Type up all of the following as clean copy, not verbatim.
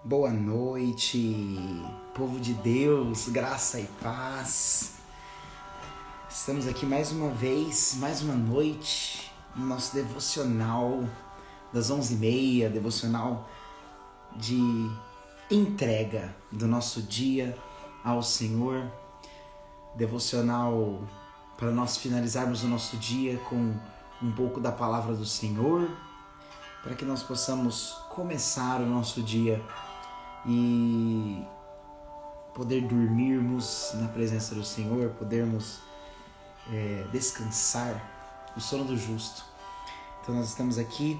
Boa noite, povo de Deus, graça e paz. Estamos aqui mais uma vez, mais uma noite, no nosso devocional das 11h30, devocional de entrega do nosso dia ao Senhor, devocional para nós finalizarmos o nosso dia com um pouco da palavra do Senhor, para que nós possamos começar o nosso dia e poder dormirmos na presença do Senhor, podermos descansar o sono do justo. Então nós estamos aqui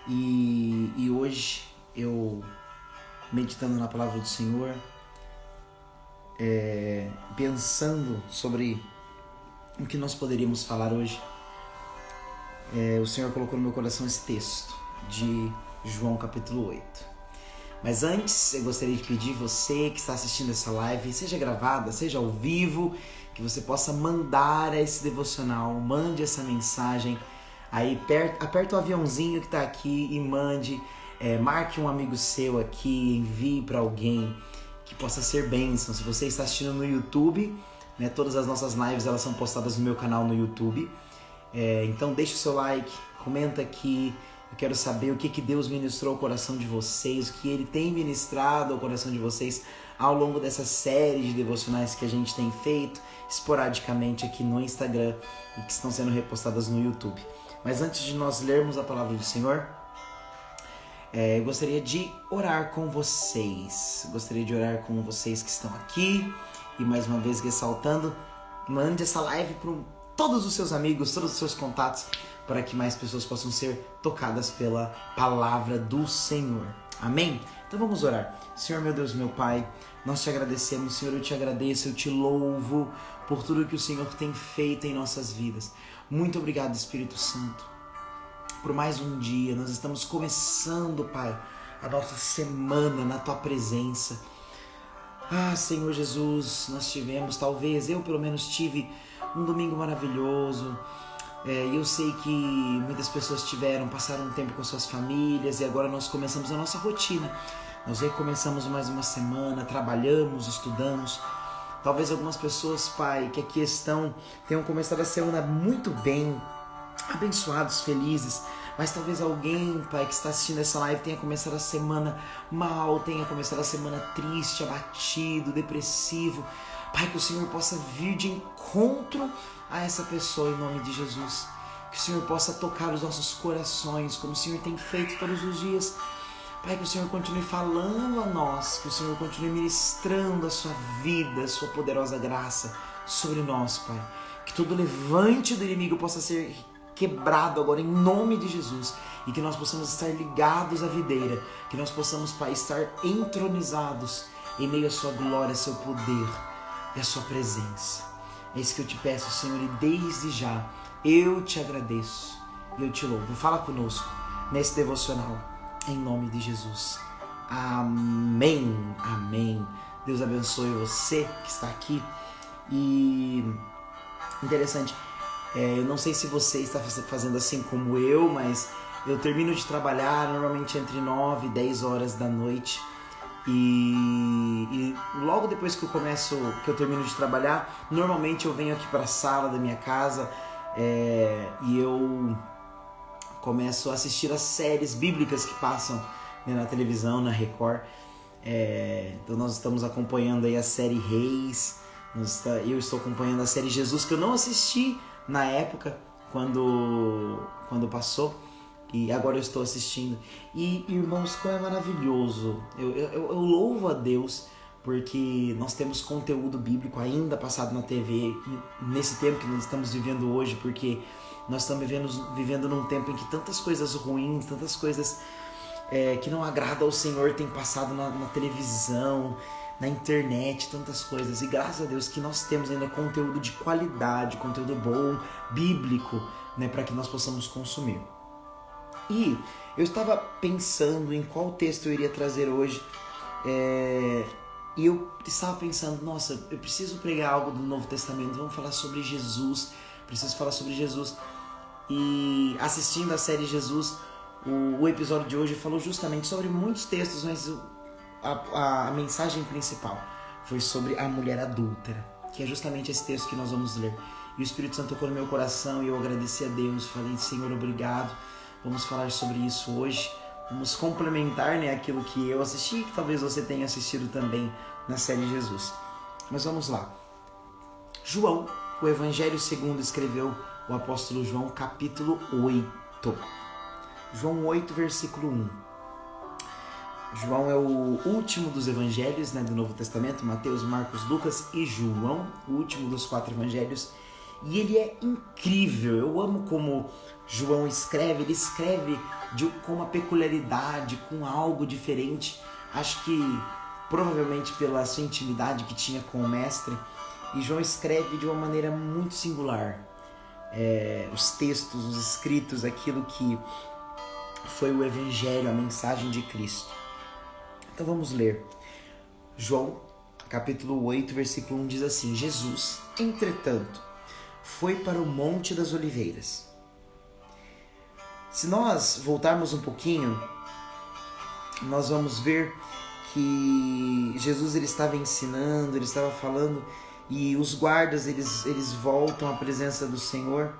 e hoje eu, meditando na palavra do Senhor, pensando sobre o que nós poderíamos falar hoje, o Senhor colocou no meu coração esse texto de João capítulo 8. Mas antes, eu gostaria de pedir você que está assistindo essa live, seja gravada, seja ao vivo, que você possa mandar esse devocional, mande essa mensagem, aí aperta o aviãozinho que está aqui e mande, marque um amigo seu aqui, envie para alguém que possa ser bênção. Se você está assistindo no YouTube, né, todas as nossas lives elas são postadas no meu canal no YouTube, então deixa o seu like, comenta aqui. Eu quero saber o que Deus ministrou ao coração de vocês, o que Ele tem ministrado ao coração de vocês ao longo dessa série de devocionais que a gente tem feito esporadicamente aqui no Instagram e que estão sendo repostadas no YouTube. Mas antes de nós lermos a palavra do Senhor, eu gostaria de orar com vocês. Gostaria de orar com vocês que estão aqui e mais uma vez ressaltando, mande essa live para todos os seus amigos, todos os seus contatos, para que mais pessoas possam ser tocadas pela palavra do Senhor. Amém? Então vamos orar. Senhor, meu Deus, meu Pai, nós te agradecemos. Senhor, eu te agradeço, eu te louvo por tudo que o Senhor tem feito em nossas vidas. Muito obrigado, Espírito Santo, por mais um dia. Nós estamos começando, Pai, a nossa semana na Tua presença. Senhor Jesus, nós tivemos, talvez, eu pelo menos tive um domingo maravilhoso. Eu sei que muitas pessoas passaram um tempo com suas famílias e agora nós começamos a nossa rotina. Nós recomeçamos mais uma semana, trabalhamos, estudamos. Talvez algumas pessoas, Pai, que aqui estão, tenham começado a semana muito bem, abençoados, felizes. Mas talvez alguém, Pai, que está assistindo essa live tenha começado a semana mal, tenha começado a semana triste, abatido, depressivo. Pai, que o Senhor possa vir de encontro a essa pessoa em nome de Jesus. Que o Senhor possa tocar os nossos corações, como o Senhor tem feito todos os dias. Pai, que o Senhor continue falando a nós, que o Senhor continue ministrando a sua vida, a sua poderosa graça sobre nós, Pai. Que todo levante do inimigo possa ser quebrado agora em nome de Jesus e que nós possamos estar ligados à videira, que nós possamos, Pai, estar entronizados em meio à sua glória, seu poder e a sua presença. É isso que eu te peço, Senhor, e desde já eu te agradeço e eu te louvo. Fala conosco nesse devocional, em nome de Jesus. Amém, amém. Deus abençoe você que está aqui. E interessante, eu não sei se você está fazendo assim como eu, mas eu termino de trabalhar normalmente entre 9 e 10 horas da noite. E logo depois que eu termino de trabalhar, normalmente eu venho aqui para a sala da minha casa e eu começo a assistir as séries bíblicas que passam, né, na televisão, na Record. Então nós estamos acompanhando aí a série Reis, eu estou acompanhando a série Jesus, que eu não assisti na época quando passou. E agora eu estou assistindo. E, irmãos, como é maravilhoso. Eu louvo a Deus porque nós temos conteúdo bíblico ainda passado na TV nesse tempo que nós estamos vivendo hoje, porque nós estamos vivendo num tempo em que tantas coisas ruins, tantas coisas que não agradam ao Senhor têm passado na televisão, na internet, tantas coisas. E graças a Deus que nós temos ainda conteúdo de qualidade, conteúdo bom, bíblico, né, para que nós possamos consumir. E eu estava pensando em qual texto eu iria trazer hoje, e eu estava pensando, nossa, eu preciso pregar algo do Novo Testamento, vamos falar sobre Jesus, preciso falar sobre Jesus. E assistindo a série Jesus, O episódio de hoje falou justamente sobre muitos textos, mas a mensagem principal foi sobre a mulher adúltera, que é justamente esse texto que nós vamos ler. E o Espírito Santo tocou no meu coração e eu agradeci a Deus, falei, Senhor, obrigado, vamos falar sobre isso hoje, vamos complementar, né, aquilo que eu assisti e que talvez você tenha assistido também na série Jesus. Mas vamos lá. João, o Evangelho segundo escreveu o apóstolo João, capítulo 8. João 8, versículo 1. João é o último dos evangelhos, né, do Novo Testamento, Mateus, Marcos, Lucas e João, o último dos 4 evangelhos. E ele é incrível, eu amo como João escreve, ele escreve com uma peculiaridade, com algo diferente. Acho que provavelmente pela sua intimidade que tinha com o mestre. E João escreve de uma maneira muito singular. Os textos, os escritos, aquilo que foi o Evangelho, a mensagem de Cristo. Então vamos ler. João, capítulo 8, versículo 1 diz assim: Jesus, entretanto, foi para o Monte das Oliveiras. Se nós voltarmos um pouquinho, nós vamos ver que Jesus ele estava ensinando, ele estava falando, e os guardas eles voltam à presença do Senhor,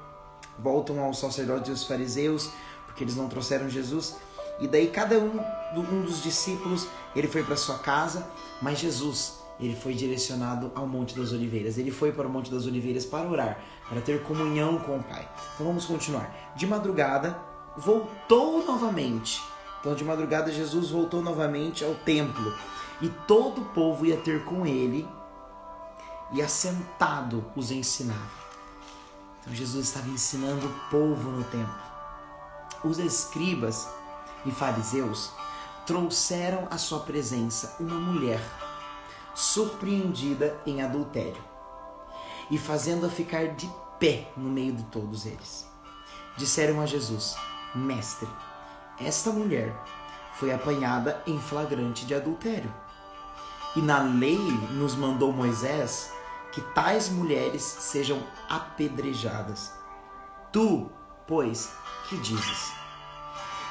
voltam aos sacerdotes e aos fariseus, porque eles não trouxeram Jesus, e daí cada um dos discípulos ele foi para sua casa, mas Jesus ele foi direcionado ao Monte das Oliveiras. Ele foi para o Monte das Oliveiras para orar, para ter comunhão com o Pai. Então vamos continuar. De madrugada voltou novamente. Então de madrugada Jesus voltou novamente ao templo, e todo o povo ia ter com ele, e assentado os ensinava. Então Jesus estava ensinando o povo no templo. Os escribas e fariseus trouxeram à sua presença uma mulher surpreendida em adultério, e fazendo-a ficar de pé no meio de todos eles, disseram a Jesus: Mestre, esta mulher foi apanhada em flagrante de adultério, e na lei nos mandou Moisés que tais mulheres sejam apedrejadas. Tu, pois, que dizes?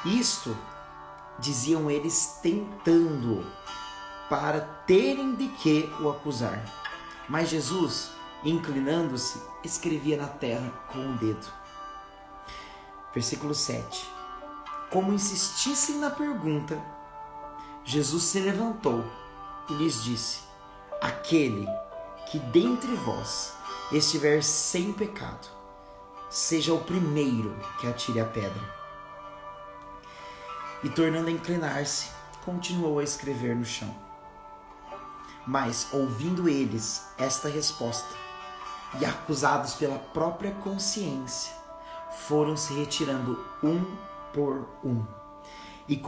Isto diziam eles tentando-o, para terem de que o acusar. Mas Jesus, inclinando-se, escrevia na terra com o dedo. Versículo 7. Como insistissem na pergunta, Jesus se levantou e lhes disse: Aquele que dentre vós estiver sem pecado, seja o primeiro que atire a pedra. E tornando a inclinar-se, continuou a escrever no chão. Mas, ouvindo eles esta resposta, e acusados pela própria consciência, foram se retirando um por um, e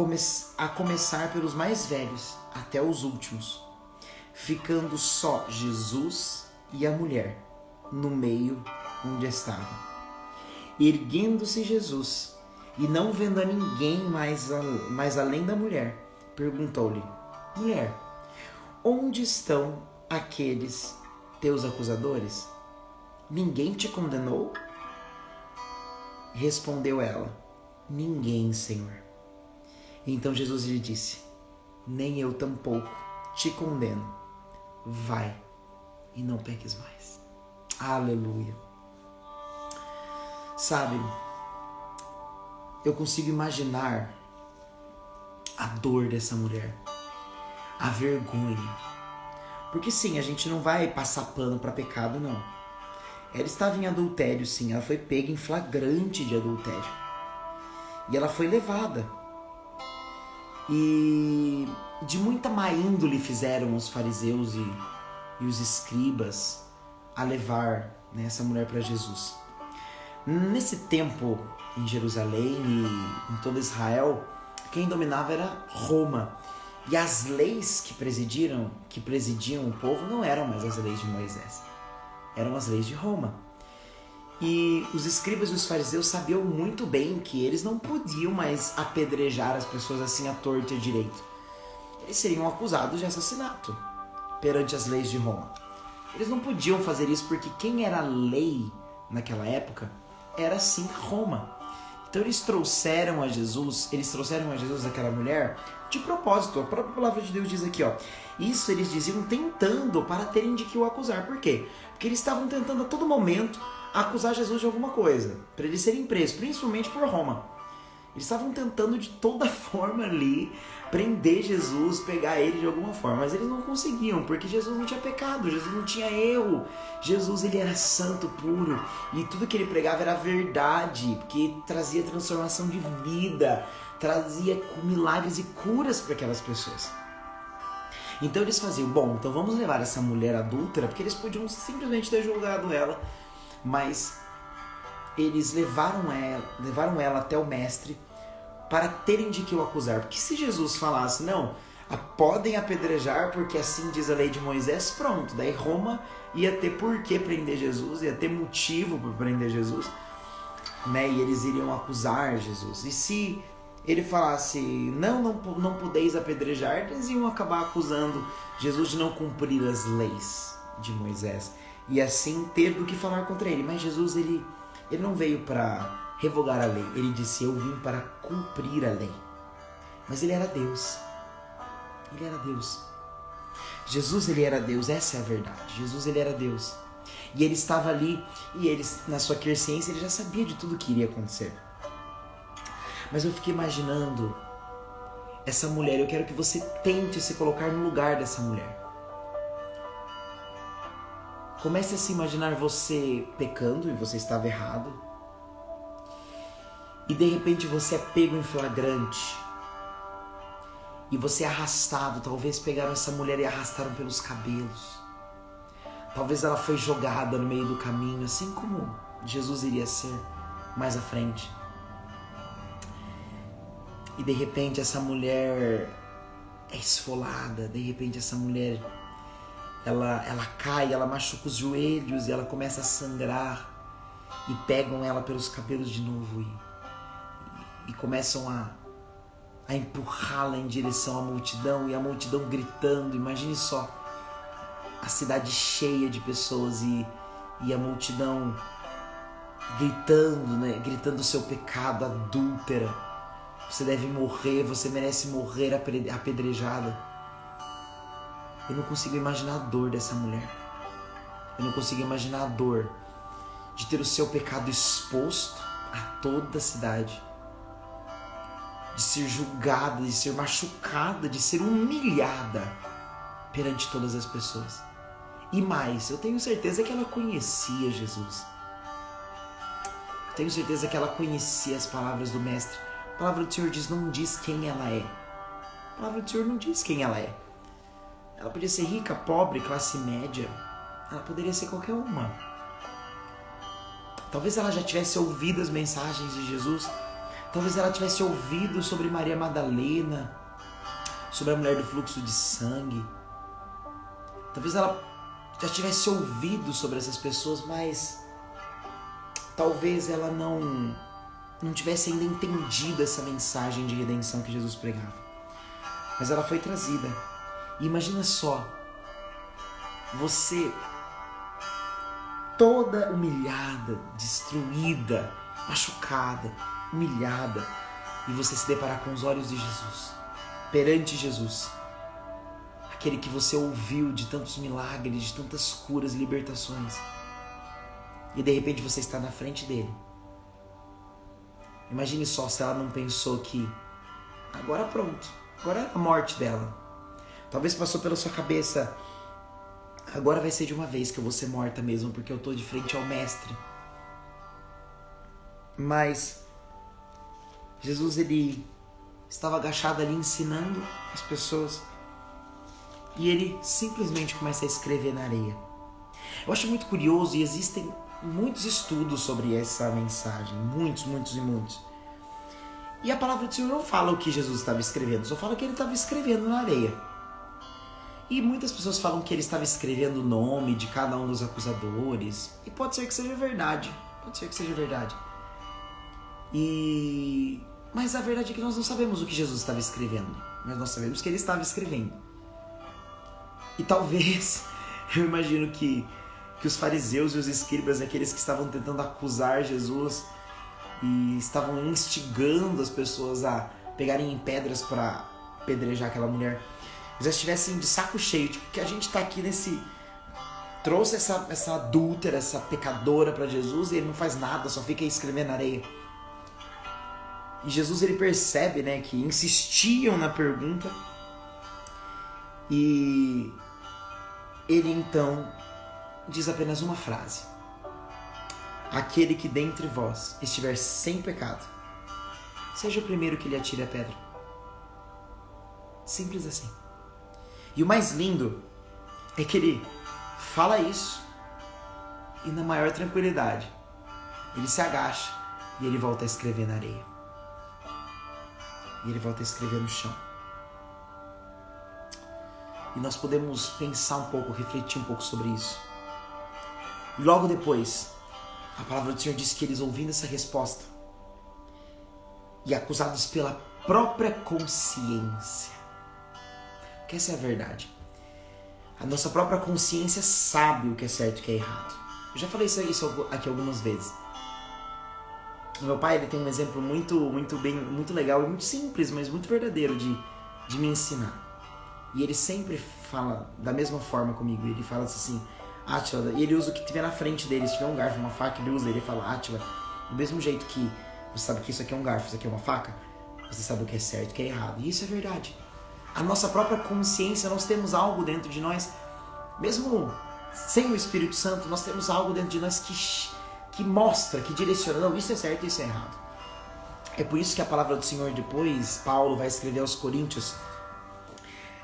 a começar pelos mais velhos até os últimos, ficando só Jesus e a mulher no meio onde estavam. Erguendo-se Jesus, e não vendo a ninguém mais além da mulher, perguntou-lhe: Mulher, onde estão aqueles teus acusadores? Ninguém te condenou? Respondeu ela: Ninguém, Senhor. Então Jesus lhe disse: Nem eu tampouco te condeno. Vai e não peques mais. Aleluia. Sabe, eu consigo imaginar a dor dessa mulher, a vergonha. Porque sim, a gente não vai passar pano para pecado, não. Ela estava em adultério, sim, ela foi pega em flagrante de adultério. E ela foi levada. E de muita má índole fizeram os fariseus e os escribas a levar, né, essa mulher para Jesus. Nesse tempo, em Jerusalém e em todo Israel, quem dominava era Roma. E as leis que presidiam o povo não eram mais as leis de Moisés, eram as leis de Roma. E os escribas e os fariseus sabiam muito bem que eles não podiam mais apedrejar as pessoas assim à torta e à direito. Eles seriam acusados de assassinato perante as leis de Roma. Eles não podiam fazer isso porque quem era a lei naquela época era sim Roma. Então eles trouxeram a Jesus aquela mulher de propósito. A própria palavra de Deus diz aqui, ó. Isso eles diziam tentando para terem de que o acusar. Por quê? Porque eles estavam tentando a todo momento acusar Jesus de alguma coisa, para eles serem presos, principalmente por Roma. Eles estavam tentando de toda forma ali prender Jesus, pegar ele de alguma forma, mas eles não conseguiam, porque Jesus não tinha pecado, Jesus não tinha erro. Jesus, ele era santo, puro, e tudo que ele pregava era verdade, porque trazia transformação de vida, trazia milagres e curas para aquelas pessoas. Então eles faziam, bom, então vamos levar essa mulher adúltera, porque eles podiam simplesmente ter julgado ela, mas eles levaram ela até o mestre para terem de que o acusar. Porque se Jesus falasse, não, podem apedrejar porque assim diz a lei de Moisés, pronto, daí Roma ia ter por que prender Jesus, ia ter motivo para prender Jesus, né? E eles iriam acusar Jesus. E se ele falasse, não podeis apedrejar, eles iam acabar acusando Jesus de não cumprir as leis de Moisés e assim ter do que falar contra ele. Mas Jesus, ele não veio para revogar a lei. Ele disse, eu vim para cumprir a lei. Mas ele era Deus. Ele era Deus. Jesus, ele era Deus. Essa é a verdade. Jesus, ele era Deus. E ele estava ali, e ele, na sua consciência, ele já sabia de tudo que iria acontecer. Mas eu fiquei imaginando essa mulher. Eu quero que você tente se colocar no lugar dessa mulher. Comece a se imaginar você pecando, e você estava errado. E de repente você é pego em flagrante. E você é arrastado. Talvez pegaram essa mulher e arrastaram pelos cabelos. Talvez ela foi jogada no meio do caminho, assim como Jesus iria ser mais à frente. E de repente essa mulher é esfolada. De repente essa mulher, ela cai, ela machuca os joelhos e ela começa a sangrar. E pegam ela pelos cabelos de novo e começam a empurrá-la em direção à multidão, e a multidão gritando. Imagine só, a cidade cheia de pessoas e a multidão gritando, né? Gritando o seu pecado, adúltera. Você deve morrer, você merece morrer apedrejada. Eu não consigo imaginar a dor dessa mulher. Eu não consigo imaginar a dor de ter o seu pecado exposto a toda a cidade, de ser julgada, de ser machucada, de ser humilhada perante todas as pessoas. E mais, eu tenho certeza que ela conhecia Jesus. Eu tenho certeza que ela conhecia as palavras do Mestre. A palavra do Senhor não diz quem ela é. A palavra do Senhor não diz quem ela é. Ela podia ser rica, pobre, classe média. Ela poderia ser qualquer uma. Talvez ela já tivesse ouvido as mensagens de Jesus. Talvez ela tivesse ouvido sobre Maria Madalena, sobre a mulher do fluxo de sangue. Talvez ela já tivesse ouvido sobre essas pessoas, mas talvez ela não tivesse ainda entendido essa mensagem de redenção que Jesus pregava. Mas ela foi trazida. E imagina só, você toda humilhada, destruída, machucada, humilhada, e você se deparar com os olhos de Jesus, perante Jesus, aquele que você ouviu de tantos milagres, de tantas curas, libertações, e de repente você está na frente dele. Imagine só se ela não pensou que agora pronto, agora é a morte dela. Talvez passou pela sua cabeça, agora vai ser de uma vez que eu vou ser morta mesmo, porque eu estou de frente ao Mestre. Mas Jesus, ele estava agachado ali ensinando as pessoas, e ele simplesmente começa a escrever na areia. Eu acho muito curioso, e existem muitos estudos sobre essa mensagem, muitos. E a palavra do Senhor não fala o que Jesus estava escrevendo, só fala que ele estava escrevendo na areia. E muitas pessoas falam que ele estava escrevendo o nome de cada um dos acusadores, e pode ser que seja verdade, Mas a verdade é que nós não sabemos o que Jesus estava escrevendo, mas nós sabemos que ele estava escrevendo. E talvez, eu imagino que os fariseus e os escribas, aqueles que estavam tentando acusar Jesus, e estavam instigando as pessoas a pegarem em pedras para apedrejar aquela mulher, eles já estivessem de saco cheio, tipo, que a gente tá aqui trouxe essa adúltera, essa pecadora para Jesus e ele não faz nada, só fica aí escrevendo na areia. E Jesus, ele percebe, né, que insistiam na pergunta e ele então diz apenas uma frase: aquele que dentre vós estiver sem pecado, seja o primeiro que lhe atire a pedra. Simples assim. E o mais lindo é que ele fala isso e na maior tranquilidade ele se agacha e ele volta a escrever na areia. E ele volta a escrever no chão. E nós podemos pensar um pouco, refletir um pouco sobre isso. E logo depois, a palavra do Senhor diz que eles, ouvindo essa resposta e acusados pela própria consciência, que essa é a verdade. A nossa própria consciência sabe o que é certo e o que é errado. Eu já falei isso aqui algumas vezes. O meu pai, ele tem um exemplo muito legal e muito simples, mas muito verdadeiro de me ensinar. E ele sempre fala da mesma forma comigo. Ele fala assim: Átila, e ele usa o que tiver na frente dele. Se tiver um garfo, uma faca, ele fala: Átila, do mesmo jeito que você sabe que isso aqui é um garfo, isso aqui é uma faca, você sabe o que é certo e o que é errado. E isso é verdade. A nossa própria consciência, nós temos algo dentro de nós, mesmo sem o Espírito Santo, nós temos algo dentro de nós que mostra, que direciona, não, isso é certo e isso é errado. É por isso que a palavra do Senhor, depois, Paulo vai escrever aos Coríntios,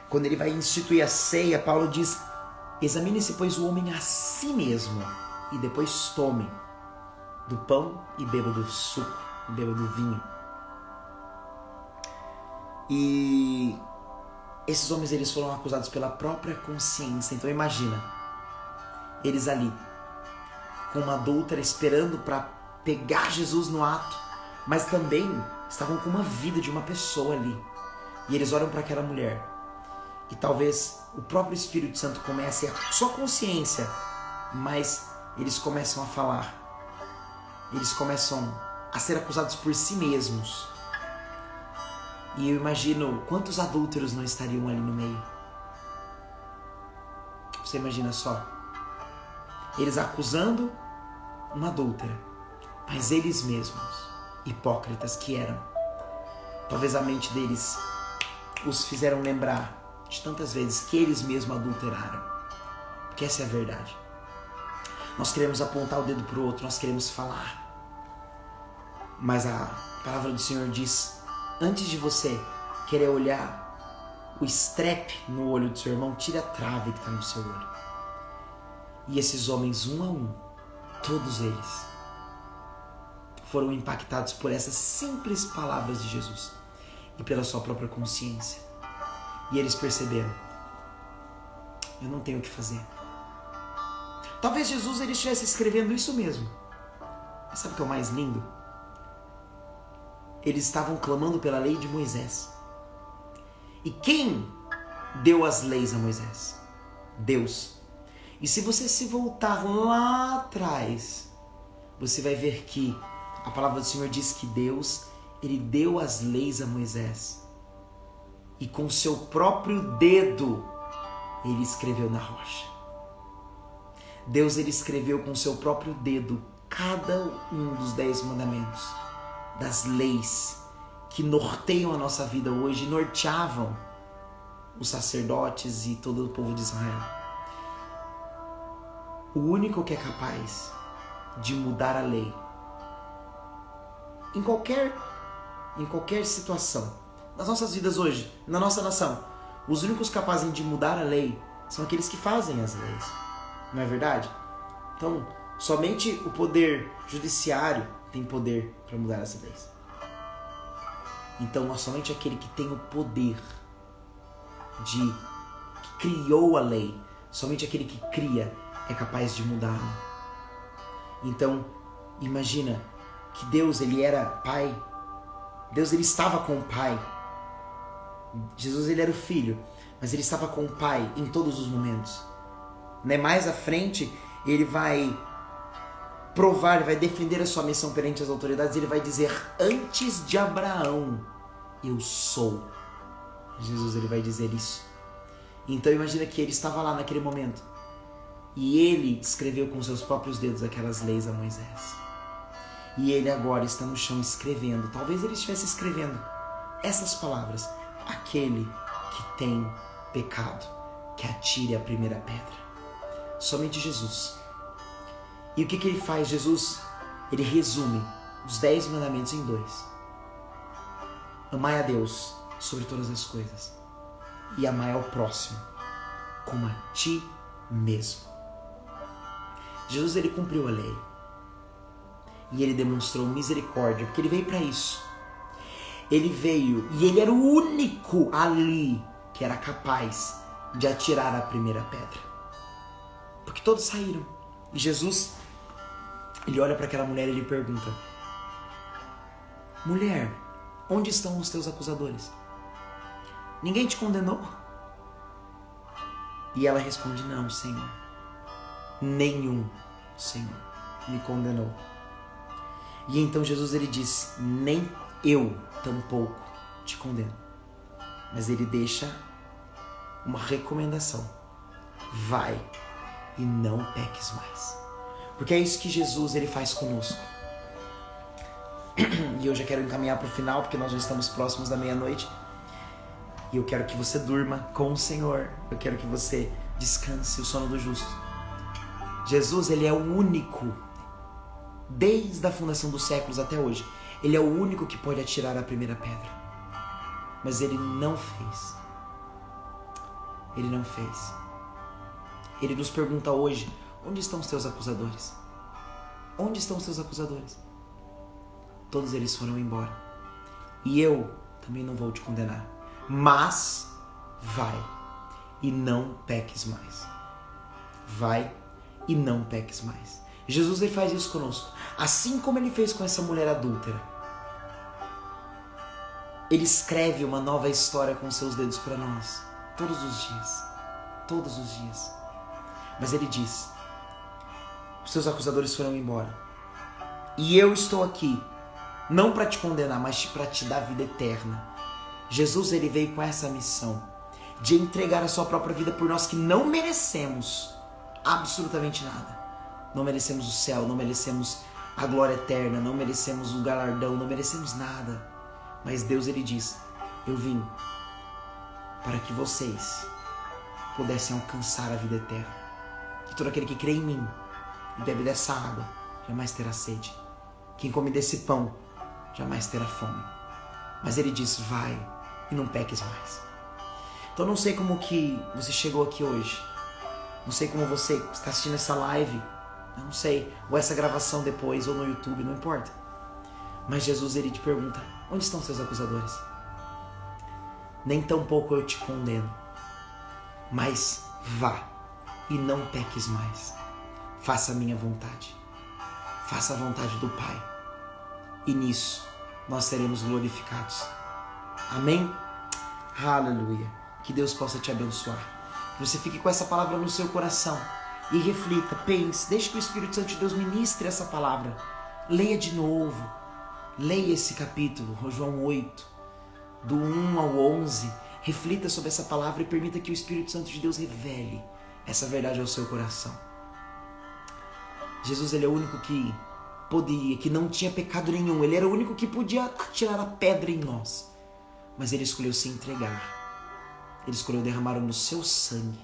quando ele vai instituir a ceia, Paulo diz: examine-se, pois, o homem a si mesmo, e depois tome do pão e beba do suco, e beba do vinho. E esses homens, eles foram acusados pela própria consciência. Então imagina, eles ali, com uma adúltera esperando para pegar Jesus no ato, mas também estavam com uma vida de uma pessoa ali. E eles olham para aquela mulher e talvez o próprio Espírito Santo comece a sua consciência, mas eles começam a falar, eles começam a ser acusados por si mesmos. E eu imagino quantos adúlteros não estariam ali no meio. Você imagina só, eles acusando uma adúltera, mas eles mesmos, hipócritas que eram, talvez a mente deles os fizeram lembrar de tantas vezes que eles mesmos adulteraram. Porque essa é a verdade. Nós queremos apontar o dedo para o outro, nós queremos falar, mas a palavra do Senhor diz: antes de você querer olhar o estrepe no olho do seu irmão, tira a trave que está no seu olho. E esses homens, um a um, todos eles, foram impactados por essas simples palavras de Jesus e pela sua própria consciência. E eles perceberam: eu não tenho o que fazer. Talvez Jesus, ele estivesse escrevendo isso mesmo. Mas sabe o que é o mais lindo? Eles estavam clamando pela lei de Moisés. E quem deu as leis a Moisés? Deus. E se você se voltar lá atrás, você vai ver que a palavra do Senhor diz que Deus, ele deu as leis a Moisés. E com seu próprio dedo, ele escreveu na rocha. Deus, ele escreveu com seu próprio dedo cada um dos 10 mandamentos, das leis que norteiam a nossa vida hoje, norteavam os sacerdotes e todo o povo de Israel. O único que é capaz de mudar a lei em qualquer situação, nas nossas vidas hoje, na nossa nação, os únicos capazes de mudar a lei são aqueles que fazem as leis. Não é verdade? Então, somente o poder judiciário tem poder para mudar essas leis. Então, somente aquele que tem o poder que criou a lei, somente aquele que cria é capaz de mudá-la. Então, imagina que Deus, ele era Pai. Deus, ele estava com o Pai. Jesus, ele era o Filho, mas ele estava com o Pai em todos os momentos. Mais à frente, ele vai provar, ele vai defender a sua missão perante as autoridades, ele vai dizer: antes de Abraão, eu sou. Jesus, ele vai dizer isso. Então imagina que ele estava lá naquele momento e ele escreveu com seus próprios dedos aquelas leis a Moisés. E ele agora está no chão escrevendo, talvez ele estivesse escrevendo essas palavras: aquele que tem pecado, que atire a primeira pedra. Somente Jesus. E o que ele faz? Jesus, ele resume os 10 mandamentos em 2. Amai a Deus sobre todas as coisas e amai ao próximo como a ti mesmo. Jesus, ele cumpriu a lei e ele demonstrou misericórdia, porque ele veio para isso. Ele veio e ele era o único ali que era capaz de atirar a primeira pedra, porque todos saíram. E Jesus, ele olha para aquela mulher e ele pergunta: mulher, onde estão os teus acusadores? Ninguém te condenou? E ela responde: não, Senhor, nenhum, Senhor, me condenou. E então Jesus, ele diz: nem eu tampouco te condeno. Mas ele deixa uma recomendação: vai e não peques mais. Porque é isso que Jesus, ele faz conosco. E eu já quero encaminhar para o final, porque nós já estamos próximos da meia-noite. E eu quero que você durma com o Senhor. Eu quero que você descanse o sono do justo. Jesus, ele é o único, desde a fundação dos séculos até hoje, ele é o único que pode atirar a primeira pedra. Mas ele não fez. Ele não fez. Ele nos pergunta hoje: onde estão os teus acusadores? Onde estão os teus acusadores? Todos eles foram embora. E eu também não vou te condenar. Mas vai e não peques mais. Vai e não peques mais. Jesus, ele faz isso conosco. Assim como ele fez com essa mulher adúltera. Ele escreve uma nova história com seus dedos para nós. Todos os dias. Todos os dias. Mas ele diz: os seus acusadores foram embora. E eu estou aqui, não para te condenar, mas para te dar vida eterna. Jesus, ele veio com essa missão de entregar a sua própria vida por nós que não merecemos absolutamente nada. Não merecemos o céu, não merecemos a glória eterna, não merecemos o galardão, não merecemos nada. Mas Deus, ele diz: eu vim para que vocês pudessem alcançar a vida eterna. Que todo aquele que crê em mim e bebe dessa água jamais terá sede. Quem come desse pão jamais terá fome. Mas ele diz: vai e não peques mais. Então não sei como que você chegou aqui hoje. Não sei como você está assistindo essa live. Eu não sei. Ou essa gravação depois, ou no YouTube, não importa. Mas Jesus, ele te pergunta: onde estão seus acusadores? Nem tampouco eu te condeno. Mas vá e não peques mais. Faça a minha vontade. Faça a vontade do Pai. E nisso nós seremos glorificados. Amém? Aleluia. Que Deus possa te abençoar. Que você fique com essa palavra no seu coração. E reflita, pense, deixe que o Espírito Santo de Deus ministre essa palavra. Leia de novo. Leia esse capítulo, João 8, do 1 ao 11. Reflita sobre essa palavra e permita que o Espírito Santo de Deus revele essa verdade ao seu coração. Jesus, ele é o único que poderia, que não tinha pecado nenhum. Ele era o único que podia atirar a pedra em nós. Mas ele escolheu se entregar. Ele escolheu derramar no seu sangue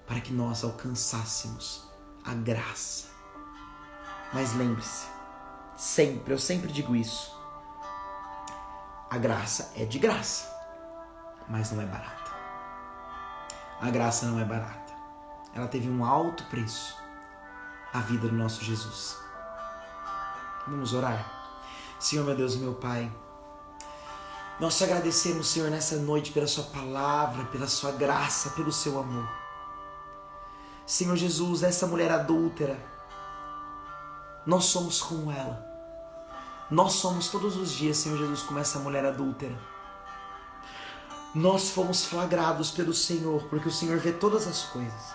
para que nós alcançássemos a graça. Mas lembre-se, eu sempre digo isso. A graça é de graça, mas não é barata. A graça não é barata. Ela teve um alto preço. A vida do nosso Jesus. Vamos orar? Senhor, meu Deus e meu Pai, nós te agradecemos, Senhor, nessa noite pela sua palavra, pela sua graça, pelo seu amor. Senhor Jesus, essa mulher adúltera, nós somos como ela. Nós somos todos os dias, Senhor Jesus, como essa mulher adúltera. Nós fomos flagrados pelo Senhor, porque o Senhor vê todas as coisas.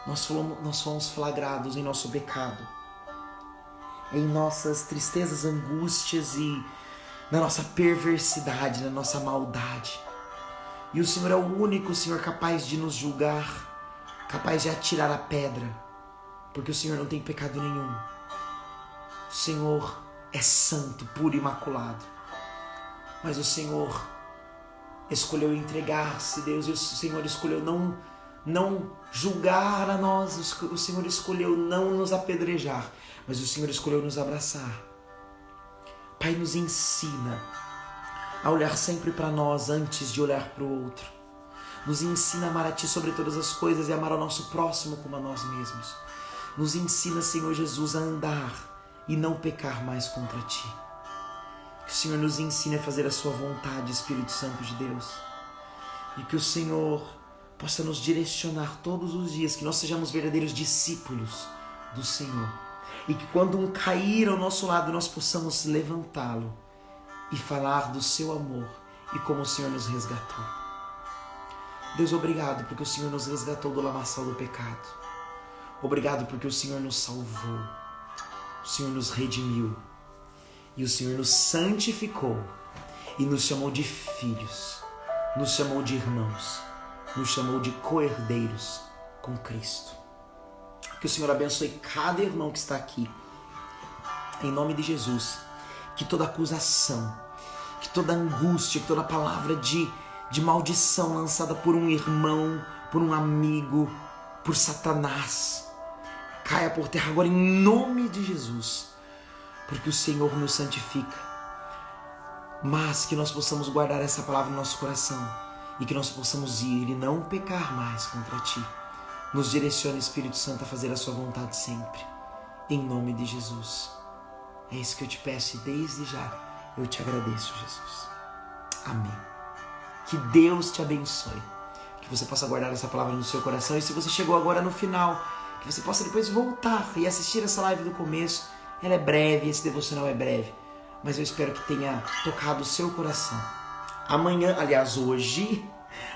Nós fomos flagrados em nosso pecado. em nossas tristezas, angústias e na nossa perversidade, na nossa maldade. E o Senhor é o único, Senhor, capaz de nos julgar, capaz de atirar a pedra, porque o Senhor não tem pecado nenhum. O Senhor é santo, puro e imaculado. Mas o Senhor escolheu entregar-se, Deus, e o Senhor escolheu não julgar a nós, o Senhor escolheu não nos apedrejar, mas o Senhor escolheu nos abraçar. Pai, nos ensina a olhar sempre para nós antes de olhar para o outro. Nos ensina a amar a Ti sobre todas as coisas e amar ao nosso próximo como a nós mesmos. Nos ensina, Senhor Jesus, a andar e não pecar mais contra Ti. Que o Senhor nos ensine a fazer a Sua vontade, Espírito Santo de Deus. E que o Senhor possa nos direcionar todos os dias, que nós sejamos verdadeiros discípulos do Senhor. E que quando um cair ao nosso lado, nós possamos levantá-lo e falar do Seu amor e como o Senhor nos resgatou. Deus, obrigado porque o Senhor nos resgatou do lamaçal do pecado. Obrigado porque o Senhor nos salvou. O Senhor nos redimiu. E o Senhor nos santificou e nos chamou de filhos, nos chamou de irmãos, nos chamou de co-herdeiros com Cristo. Que o Senhor abençoe cada irmão que está aqui, em nome de Jesus. Que toda acusação, que toda angústia, que toda palavra de maldição lançada por um irmão, por um amigo, por Satanás, caia por terra agora em nome de Jesus. Porque o Senhor nos santifica, mas que nós possamos guardar essa palavra no nosso coração e que nós possamos ir e não pecar mais contra Ti. Nos direcione, Espírito Santo, a fazer a Sua vontade sempre, em nome de Jesus. É isso que eu te peço e desde já eu te agradeço, Jesus. Amém. Que Deus te abençoe, que você possa guardar essa palavra no seu coração, e se você chegou agora no final, que você possa depois voltar e assistir essa live do começo. Ela é breve, esse devocional é breve, mas eu espero que tenha tocado o seu coração. Amanhã, aliás, hoje,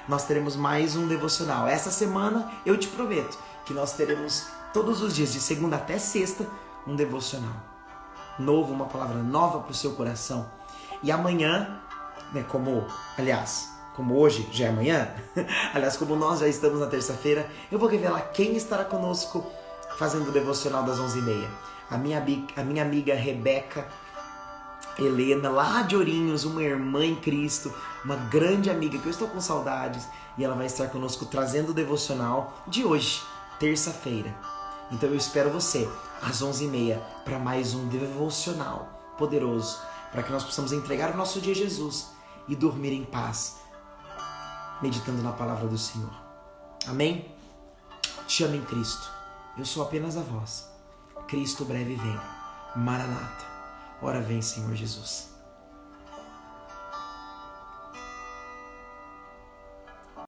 nós teremos mais um devocional. Essa semana, eu te prometo que nós teremos todos os dias, de segunda até sexta, um devocional novo, uma palavra nova para o seu coração. E amanhã, né, como hoje já é amanhã, aliás, como nós já estamos na terça-feira, eu vou revelar quem estará conosco fazendo o devocional das 11h30. A minha amiga Rebeca Helena, lá de Ourinhos, uma irmã em Cristo, uma grande amiga que eu estou com saudades, e ela vai estar conosco trazendo o devocional de hoje, terça-feira. Então eu espero você às 11h30 para mais um devocional poderoso, para que nós possamos entregar o nosso dia a Jesus e dormir em paz, meditando na palavra do Senhor. Amém? Te amo em Cristo. Eu sou apenas a voz. Cristo breve vem. Maranata. Ora vem, Senhor Jesus.